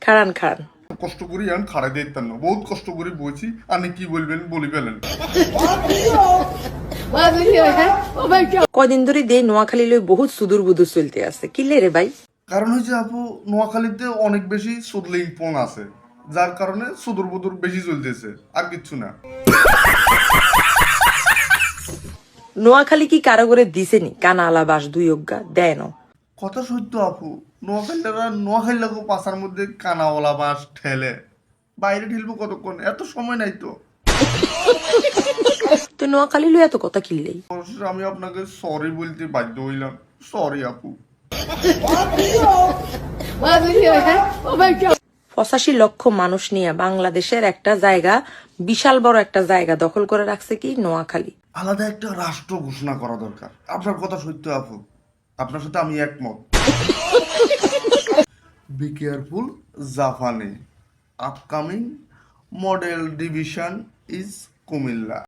খাড়ান খাড়ান। কষ্ট করি আমি খাড়া দিতাম না, বহুত কষ্ট করে বইছি। আপনি কি বলবেন বলি ফেলেন। কয়দিন ধরে দে নোয়াখালী লই বহুত সুদূর বুদুর চলতে আছে, কিলে রে ভাই? কারণ হচ্ছে আপু, নোয়াখালীতে অনেক বেশি সুদলিং ফোন আছে, যার কারণে সুদূর বুদুর বেশি চলতেছে, আর কিচ্ছু না। নোয়াখালী কি কারো করে দিছেনি কানা আলা বাস দুই অজ্ঞা দেয় না? কথা সত্য আপু, নোয়াখালীরা পাশার মধ্যে কানাওয়ালা বাঁশ ঠেলে, বাইরে ঠেলবো কতক্ষণ, এত সময় নাই তো। তো নোয়াখালী লই এত কথা কিনলেই? অবশ্যই আমি আপনাকে সরি বলতে বাধ্য হইলাম, সরি আপু। 85 লক্ষ মানুষ নিয়ে বাংলাদেশের একটা জায়গা, বিশাল বড় একটা জায়গা দখল করে রাখছে কি নোয়াখালী। আলাদা একটা রাষ্ট্র ঘোষণা করা দরকার। আপনার কথা সত্য আপু, আপনার সাথে আমি একমত। বি কেয়ারফুল জাপানি, upcoming model division is Comilla.